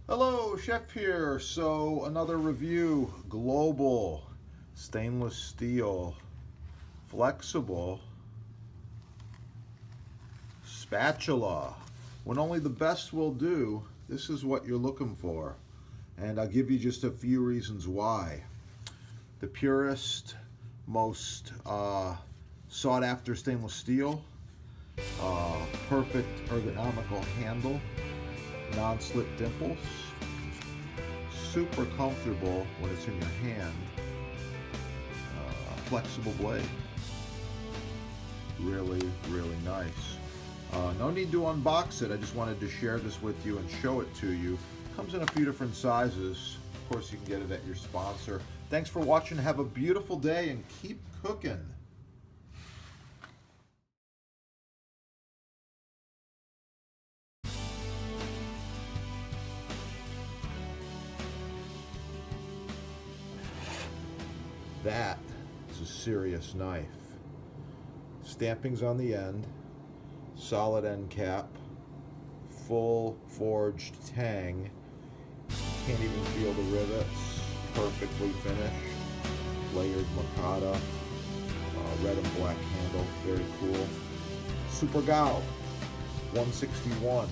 Hello, Chef here. So another review, global, stainless steel, flexible, spatula. When only the best will do, this is what you're looking for. And I'll give you just a few reasons why. The purest, most sought after stainless steel, perfect ergonomical handle, non-slip dimples, super comfortable when it's in your hand, flexible blade, really nice. No need to unbox it, I just wanted to share this with you and show it to you. Comes in a few different sizes. Of course you can get it at your sponsor. Thanks for watching, have a beautiful day and keep cooking. That is a serious knife. Stampings on the end, solid end cap, full forged tang. Can't even feel the rivets. Perfectly finished. Layered Makata. Red and black handle. Very cool. Super Gao 161.